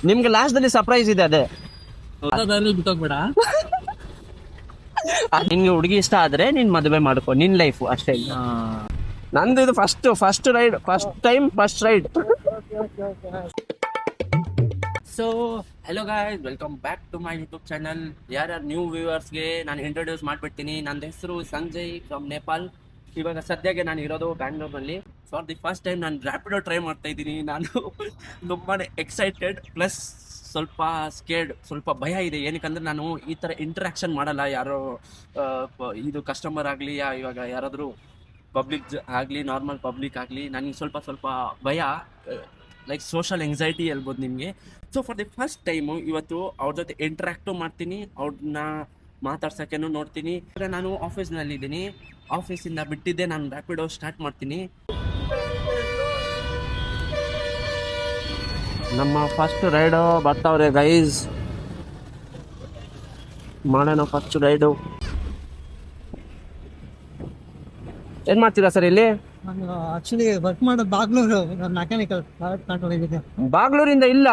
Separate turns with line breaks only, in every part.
ನಿಮ್ಗೆ ಲಾಸ್ಟ್ ದಲ್ಲಿ ಸರ್ಪ್ರೈಸ್ ಇದೆ ಅದೇ.
ಬಿಟ್ಟೋಗ್ಬೇಡ.
ನಿನ್ಗೆ ಹುಡುಗಿ ಇಷ್ಟ ಆದ್ರೆ ನೀನ್ ಮದುವೆ ಮಾಡ್ಕೊ, ನಿನ್ ಲೈಫ್ ಅಷ್ಟೇ. ನಂದು ಇದು first ride, first ride. So hello guys, welcome back to my YouTube channel. ಯಾರ್ಯಾರು ನ್ಯೂ ವ್ಯೂವರ್ಸ್ಗೆ ನಾನು ಇಂಟ್ರೊಡ್ಯೂಸ್ ಮಾಡಿಬಿಡ್ತೀನಿ. ನನ್ನ ಹೆಸರು ಸಂಜಯ್ ಫ್ರಮ್ ನೇಪಾಲ್. ಇವಾಗ ಸದ್ಯಕ್ಕೆ ನಾನು ಇರೋದು ಬ್ಯಾಂಗ್ಳೂರ್ನಲ್ಲಿ. ಫಾರ್ ದಿ ಫಸ್ಟ್ ಟೈಮ್ ನಾನು ರ್ಯಾಪಿಡೋ ಟ್ರೈ ಮಾಡ್ತಾ ಇದ್ದೀನಿ. ನಾನು ತುಂಬಾ ಎಕ್ಸೈಟೆಡ್ ಪ್ಲಸ್ ಸ್ವಲ್ಪ ಸ್ಕೇರ್ಡ್, ಸ್ವಲ್ಪ ಭಯ ಇದೆ. ಏನಕ್ಕಂದ್ರೆ ನಾನು ಈ ಥರ ಇಂಟ್ರಾಕ್ಷನ್ ಮಾಡಲ್ಲ. ಯಾರೋ ಇದು ಕಸ್ಟಮರ್ ಆಗಲಿ, ಇವಾಗ ಯಾರಾದರೂ ಪಬ್ಲಿಕ್ ಆಗಲಿ, ನಾರ್ಮಲ್ ಪಬ್ಲಿಕ್ ಆಗಲಿ, ನನಗೆ ಸ್ವಲ್ಪ ಭಯ, ಲೈಕ್ ಸೋಷಲ್ ಎಂಗ್ಸೈಟಿ ಹೇಳ್ಬೋದು ನಿಮಗೆ. So for the first time ಇವತ್ತು ಅವ್ರ ಜೊತೆ ಇಂಟ್ರ್ಯಾಕ್ಟು ಮಾಡ್ತೀನಿ, ಅವ್ರನ್ನ ಮಾತಾಡ್ಸೋಕ್ಕೇನು ನೋಡ್ತೀನಿ. ನಾನು ಆಫೀಸ್ನಲ್ಲಿದ್ದೀನಿ, ಆಫೀಸಿಂದ ಬಿಟ್ಟಿದ್ದೆ, ನಾನು ರ್ಯಾಪಿಡೋ ಸ್ಟಾರ್ಟ್ ಮಾಡ್ತೀನಿ. ನಮ್ಮ ಫಸ್ಟ್ ರೈಡು ಬರ್ತಾವ್ರೆ ಗೈಸ್, ಮಾಡೋಣ ಫಸ್ಟ್ ರೈಡು. ಏನು ಮಾಡ್ತೀರಾ ಸರ್ ಇಲ್ಲಿ?
ನಾನು ಆಕ್ಚುಲಿ ವರ್ಕ್ ಮಾಡೋದು ಬಾಗ್ಲೂರು, ಮೆಕ್ಯಾನಿಕಲ್ ಕಂಟ್ರೋಲ್ ಇದೆ.
ಬಾಗ್ಲೂರಿಂದ ಇಲ್ಲ,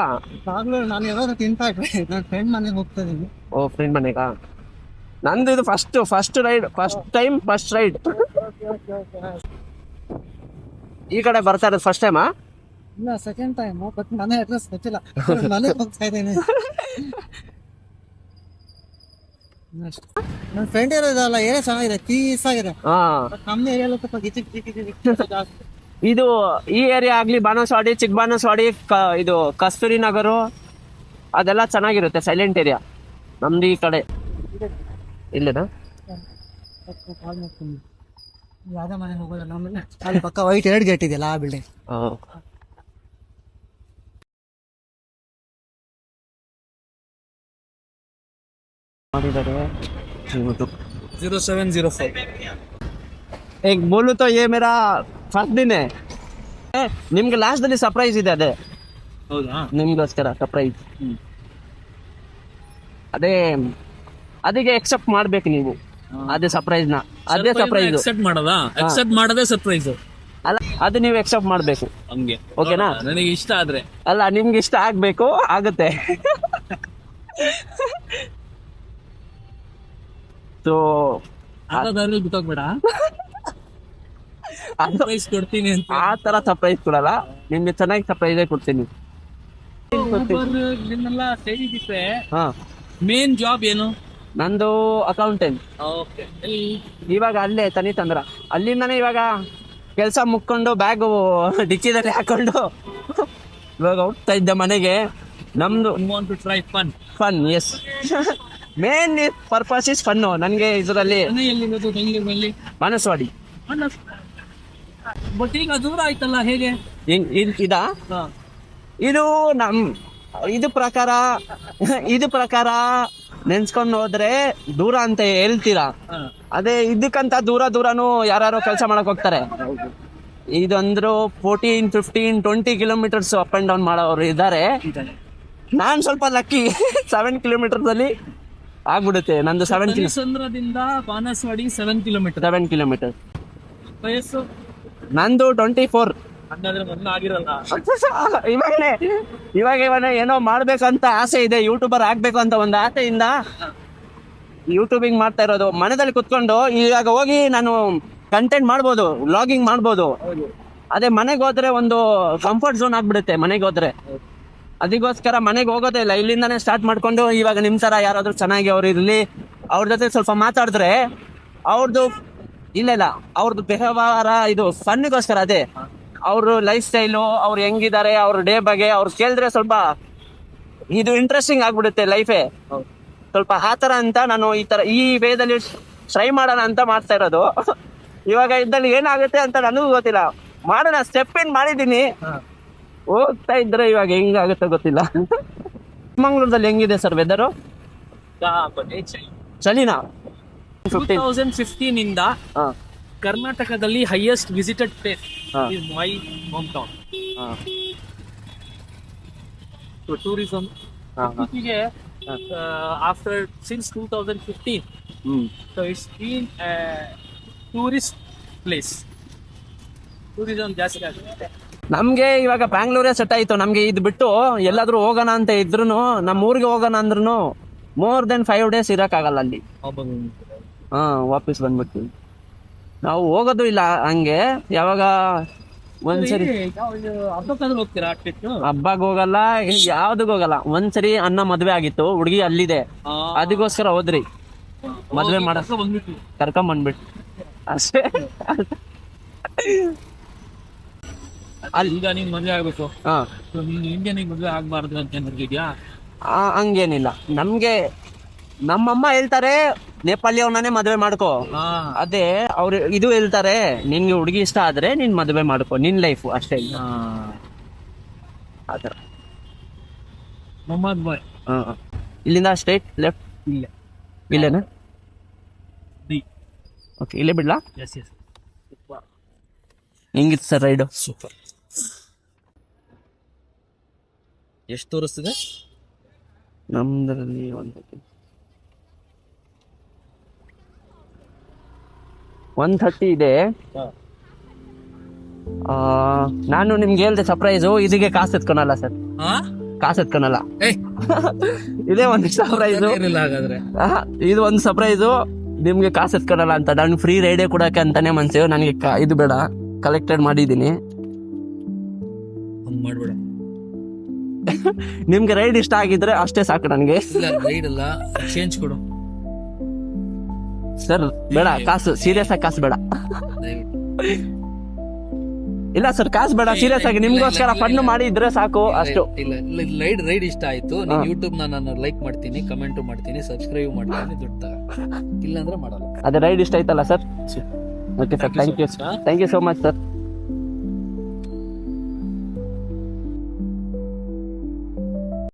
ಬಾಗ್ಲೂರು ನಾನು ಯಾವಾಗ ತಿಂತಾಕ್ರಿ, ನನ್ನ ಫ್ರೆಂಡ್ ಮನೆಗೆ ಹೋಗ್ತಾ ಇದ್ದೀನಿ.
ಓ, ಫ್ರೆಂಡ್ ಮನೆಗಾ? ನಂದು ಇದು ಫಸ್ಟ್ ರೈಡ್, ಫಸ್ಟ್ ರೈಡ್. ಈ ಕಡೆ ಬರ್ತಾ ಇರೋದು ಫಸ್ಟ್ ಟೈಮಾ?
ಇಲ್ಲ, ಸೆಕೆಂಡ್ ಟೈಮ್. ಬಟ್ ಮನೆ ಅಡ್ರೆಸ್ ಗೊತ್ತಿಲ್ಲ, ಮನೆಗೆ ಹೋಗ್ತಾ ಇದ್ದೀನಿ. ನನ್ನ ಫ್ರೆಂಡ್ ಇರೋದಲ್ಲ, ಏನೇ ಚೆನ್ನಾಗಿದೆ, ಪೀಸ್ ಆಗಿದೆ.
ಹಾ,
ನಮ್ಮ ಏರಿಯಲ್ಲ ಸ್ವಲ್ಪ ಜಾಸ್ತಿ.
ಇದು ಈ ಏರಿಯಾ ಆಗ್ಲಿ, ಬಾಣಸ್ವಾಡಿ, ಚಿಕ್ಕ ಬಾಣಸ್ವಾಡಿ, ಇದು ಕಸ್ತೂರಿ ನಗರು, ಅದೆಲ್ಲ ಚೆನ್ನಾಗಿರುತ್ತೆ, ಸೈಲೆಂಟ್ ಏರಿಯಾ. ನಮ್ದು ಈ ಕಡೆ ಇಲ್ಲೇನಾ?
ಯಾವ್ದೋ ಮನೆಗೆ ಹೋಗೋದು ನಮ್ಮನ್ನ. ಅಲ್ಲಿ ಪಕ್ಕ ವೈಟ್ 2 ಗೇಟ್ ಇದೆಯಲ್ಲ, ಆ ಬಿಲ್ಡಿಂಗ್.
ಮಾಡಿದ್ದಾರೆ
0705.
एक बोलू तो ये मेरा फर्स्ट दिन है. ನಿಮ್ಗೆ ಲಾಸ್ಟ್ ದಲ್ಲಿ ಸರ್ಪ್ರೈಸ್ ಇದೆ ಅದೇ.
ಹೌದಾ?
ನಿಮ್ಗೋಸ್ಕರ ಸರ್ಪ್ರೈಸ್. ಅದಕ್ಕೆ ಎಕ್ಸೆಪ್ಟ್ ಮಾಡ್ಬೇಕು ನೀವು. ಅದೇ ಸರ್ಪ್ರೈಸ್ ನ, ಅದೇ ಸರ್ಪ್ರೈಸ್.
ಎಕ್ಸೆಪ್ಟ್ ಮಾಡೋದಾ? ಎಕ್ಸೆಪ್ಟ್ ಮಾಡದೇ ಸರ್ಪ್ರೈಸ್
ಅಲ್ಲ, ಅದು ನೀವು ಎಕ್ಸೆಪ್ಟ್ ಮಾಡ್ಬೇಕು.
ಹಂಗೆ
ಓಕೆನಾ?
ನನಗೆ ಇಷ್ಟ ಆದ್ರೆ
ಅಲ್ಲ, ನಿಮ್ಗೆ ಇಷ್ಟ ಆಗ್ಬೇಕು, ಆಗುತ್ತೆ. ಸೊ
ಆಗೋದಾದ್ರೆ ಬಿಟ್ಟೋಗ್ಬೇಡ. ಸರ್ಪ್ರೈಸ್ ಕೊಡ್ತೀನಿ ಅಂತ
ಆ ತರ ಸರ್ಪ್ರೈಸ್ ಕೊಡಲ್ಲ, ನಿಮ್ಗೆ ಚೆನ್ನಾಗಿ ಸರ್ಪ್ರೈಸ್ ಕೊಡ್ತೀನಿ.
ನಿನ್ನೆಲ್ಲ ಸೇರಿದಿತ್ತೆ.
ಹಾ,
ಮೇನ್ ಜಾಬ್ ಏನು?
ನಂದು ಅಕೌಂಟೆಂಟ್.
ಓಕೆ.
ಇವಾಗ ಅಲ್ಲೇ ತನಿತಂದ್ರ, ಅಲ್ಲಿಂದಾನೆ ಇವಾಗ ಕೆಲಸ ಮುಕ್ಕೊಂಡು ಬ್ಯಾಗು ಡಿಕ್ಕಿದಲ್ಲಿ ಹಾಕೊಂಡು ಇವಾಗ ಹೋಗ್ತಾ ಇದ್ದ ಮನೆಗೆ. ನಮ್ದು
want to try
fun, yes. Main purpose is fun. ನನಗೆ ಇದರಲ್ಲಿ
ಎಲ್ಲಿರೋದು? ಬೆಂಗಳೂರಲ್ಲಿ
ಬಾಣಸ್ವಾಡಿ.
ಬಟ್ ಈಗ ದೂರ ಆಯ್ತಲ್ಲ, ಹೇಗೆ?
ಇದಾ? ಇದು ಇದು ಪ್ರಕಾರ ನೆನ್ಸ್ಕೊಂಡು ಹೋದ್ರೆ ದೂರ ಅಂತ ಹೇಳ್ತೀರಾ. ಅದೇ ಇದಕ್ಕಂತ ದೂರನೂ ಯಾರು ಕೆಲಸ ಮಾಡಕ್ ಹೋಗ್ತಾರೆ. ಇದಂದ್ರು 14, 15, 20 ಕಿಲೋಮೀಟರ್ಸ್ ಅಪ್ ಅಂಡ್ ಡೌನ್ ಮಾಡೋರು ಇದ್ದಾರೆ. ನಾನ್ ಸ್ವಲ್ಪ ಲಕ್ಕಿ, 7 ಕಿಲೋಮೀಟರ್ದಲ್ಲಿ ಆಗ್ಬಿಡುತ್ತೆ ನಂದು. 7
ಚಂದ್ರದಿಂದ ಬಾಣಸ್ವಾಡಿ 7 ಕಿಲೋಮೀಟರ್. ವಯಸ್ಸು
ನಂದು 24.
ಹಂಗಾದ್ರೆ ಮೊದಲು ಆಗಿರಲ್ಲ.
ಇವಾಗ ಏನೋ ಮಾಡ್ಬೇಕಂತ ಆಸೆ ಇದೆ, ಯೂಟ್ಯೂಬರ್ ಆಗ್ಬೇಕು ಅಂತ ಒಂದು ಆಸೆಯಿಂದ ಯೂಟ್ಯೂಬಿಂಗ್ ಮಾಡ್ತಾ ಇರೋದು. ಮನೆಯಲ್ಲಿ ಕುತ್ಕೊಂಡು ಇವಾಗ ಹೋಗಿ ನಾನು ಕಂಟೆಂಟ್ ಮಾಡ್ಬೋದು, ವ್ಲಾಗಿಂಗ್ ಮಾಡ್ಬೋದು. ಅದೇ ಮನೆಗೆ ಹೋದ್ರೆ ಒಂದು ಕಂಫರ್ಟ್ ಝೋನ್ ಆಗ್ಬಿಡುತ್ತೆ. ಮನೆಗೆ ಹೋದ್ರೆ ಅದಕ್ಕೋಸ್ಕರ ಮನೆಗೆ ಹೋಗೋದೇ ಇಲ್ಲ, ಇಲ್ಲಿಂದಾನೇ ಸ್ಟಾರ್ಟ್ ಮಾಡ್ಕೊಂಡು. ಇವಾಗ ನಿಮ್ ತರ ಯಾರಾದ್ರೂ ಚೆನ್ನಾಗಿ ಅವ್ರು ಇರ್ಲಿ, ಅವ್ರ ಜೊತೆ ಸ್ವಲ್ಪ ಮಾತಾಡಿದ್ರೆ ಅವ್ರದ್ದು ಇಲ್ಲ ಅವ್ರದ್ದು ವ್ಯವಹಾರ, ಇದು ಫನ್ನಿಗೋಸ್ಕರ. ಅದೇ ಅವ್ರ ಲೈಫ್ ಸ್ಟೈಲು, ಅವ್ರು ಹೆಂಗಿದ್ದಾರೆ, ಅವ್ರ ಡೇ ಬಗ್ಗೆ ಅವ್ರು ಕೇಳಿದ್ರೆ ಸ್ವಲ್ಪ ಇದು ಇಂಟ್ರೆಸ್ಟಿಂಗ್ ಆಗ್ಬಿಡುತ್ತೆ ಲೈಫೇ. ಸ್ವಲ್ಪ ಆ ಥರ ಅಂತ ನಾನು ಈ ವೇದಲ್ಲಿ ಟ್ರೈ ಮಾಡೋಣ ಅಂತ ಮಾಡ್ತಾ ಇರೋದು. ಇವಾಗ ಇದ್ದಲ್ಲಿ ಏನಾಗುತ್ತೆ ಅಂತ ನನಗೂ ಗೊತ್ತಿಲ್ಲ, ಮಾಡೋಣ. ಸ್ಟೆಪ್ ಇನ್ ಮಾಡಿದ್ದೀನಿ, ಹೋಗ್ತಾ ಇದ್ರೆ ಇವಾಗ ಹೆಂಗಾಗುತ್ತೆ ಗೊತ್ತಿಲ್ಲ. ಚಿಕ್ಕಮಂಗ್ಳೂರಲ್ಲಿ ಹೆಂಗಿದೆ ಸರ್ ವೆದರು? ಚಳಿನಾ?
2015 ಇಂದ ಕರ್ನಾಟಕದಲ್ಲಿ highest visited place is my home town. Tourism ಇತ್ತೀಚೆಗೆ after since 2015 so it's been a tourist place. Tourism ಜಾಸ್ತಿ ಆಗುತ್ತೆ.
ನಮ್ಗೆ ಇವಾಗ ಬ್ಯಾಂಗ್ಳೂರೇ ಸೆಟ್ ಆಯ್ತು. ನಮ್ಗೆ ಇದು ಬಿಟ್ಟು ಎಲ್ಲಾದ್ರೂ ಹೋಗೋಣ ಅಂತ ಇದ್ರು ನಮ್ಮ ಊರಿಗೆ ಹೋಗೋಣ ಅಂದ್ರೂ ಮೋರ್ ದೆನ್ 5 days ಇರಕ್ಕಾಗಲ್ಲ ಅಲ್ಲಿ. ವಾಪಸ್ ಬಂದ್ಬಿಡ್ತೀವಿ. ನಾವು ಹೋಗೋದು ಇಲ್ಲ ಹಂಗೆ. ಯಾವಾಗ ಒಂದ್ಸರಿ
ಹಬ್ಬಕ್ಕಾದ್ರೂ ಹೋಗ್ತೀರಾ ಟ್ರಿಪ್?
ಹಬ್ಬಗ್ ಹೋಗಲ್ಲ, ಯಾವ್ದಕ್ ಹೋಗಲ್ಲ. ಒಂದ್ಸರಿ ಅಣ್ಣ ಮದ್ವೆ ಆಗಿತ್ತು, ಹುಡುಗಿ ಅಲ್ಲಿದೆ, ಅದಕ್ಕೋಸ್ಕರ ಹೋದ್ರಿ. ಮದ್ವೆ ಮಾಡ
ಬಂದ್ಬಿಟ್ಟು
ಕರ್ಕೊಂಡ್ ಬಂದ್ಬಿಟ್ಟು ಅಷ್ಟೇ.
ಅಲ್ಲಿ ಈಗ ನೀನ್ ಮದ್ವೆ ಆಗ್ಬೇಕು,
ಹಾ,
ನೀನ್ ಇಂಡಿಯನ್ ಮದ್ವೆ ಆಗ್ಬಾರ್ದು ಅಂತ ಏನಿದ್ಯಾ?
ಹಂಗೇನಿಲ್ಲ. ನಮ್ಗೆ ನಮ್ಮಮ್ಮ ಹೇಳ್ತಾರೆ ನೇಪಾಳಿ ಅವನೇ ಮದ್ವೆ ಮಾಡ್ಕೋ. ಅದೇ ಅವ್ರು ಇದು ಹೇಳ್ತಾರೆ, ನಿನ್ಗೆ ಹುಡುಗಿ ಇಷ್ಟ ಆದ್ರೆ ನೀನ್ ಮದ್ವೆ ಮಾಡ್ಕೋ, ನಿನ್ ಲೈಫ್ ಅಷ್ಟೇ. ಆತರ.
ಮೊಹಮ್ಮದ್ ಬಾಯ್
ಇಲ್ಲಿಂದ ಸ್ಟ್ರೈಟ್ ಲೆಫ್ಟ್? ಇಲ್ಲೇನಾ? ಓಕೆ, ಇಲ್ಲೇ ಬಿಡ್ಲಾ?
Yes yes.
ಹೆಂಗಿತ್ತು ಸರ್ ರೈಡು?
ಸೂಪರ್. ಎಷ್ಟು ತೋರಿಸ್ತಿದೆ
ನಮ್ದ್ರಲ್ಲಿ? 130 ಇದೆ. ನಾನು ನಿಮ್ಗೆ ಹೇಳ್ದೆ ಸರ್ಪ್ರೈಸು, ಇದಕ್ಕೆ ಕಾಸು ಎತ್ಕೊಳಲ್ಲ ಸರ್, ಕಾಸು ಎತ್ಕೊಳಲ್ಲ. ಇದೇ ಒಂದು ಸರ್ಪ್ರೈಸು.
ಹಾಗಾದ್ರೆ
ಇದು ಒಂದು ಸರ್ಪ್ರೈಸು, ನಿಮ್ಗೆ ಕಾಸು ಎತ್ಕೊಳಲ್ಲ ಅಂತ. ನಾನು ಫ್ರೀ ರೈಡೇ ಕೊಡಕ್ಕೆ ಅಂತಾನೆ ಮನ್ಸೇವು. ನನಗೆ ಇದು ಬೇಡ, ಕಲೆಕ್ಟೆಡ್ ಮಾಡಿದ್ದೀನಿ.
ಹಂಗ್ ಮಾಡ್ಬೇಡ.
ನಿಮ್ಗೆ ರೈಡ್ ಇಷ್ಟ ಆಗಿದ್ರೆ ಅಷ್ಟೇ ಸಾಕು ನನಗೆ.
ರೈಡ್ ಅಲ್ಲ, ಚೇಂಜ್ ಕೊಡು
ಸರ್. ಬೇಡ ಕಾಸು, ಸೀರಿಯಸ್ ಆಗಿ ಕಾಸು ಬೇಡ. ಇಲ್ಲ ಸರ್, ಕಾಸು ಬೇಡ, ಸೀರಿಯಸ್ ಆಗಿ ನಿಮ್ಗೋಸ್ಕರ ಫನ್ ಮಾಡಿ ಇದ್ರೆ ಸಾಕು, ಅಷ್ಟು.
ಇಲ್ಲ, ರೈಡ್ ಇಷ್ಟ ಆಯ್ತು. ಯೂಟ್ಯೂಬ್ ನಾನು ಲೈಕ್ ಮಾಡ್ತೀನಿ, ಕಮೆಂಟ್ ಮಾಡ್ತೀನಿ, ಸಬ್ಸ್ಕ್ರೈಬ್ ಮಾಡ್ತೀನಿ, ದುಡ್ಡು ಇಲ್ಲ ಅಂದ್ರೆ ಮಾಡಲ್ಲ.
ಅದೇ ರೈಡ್ ಇಷ್ಟ ಆಯ್ತಲ್ಲ sir? Okay sir, thank you so much sir.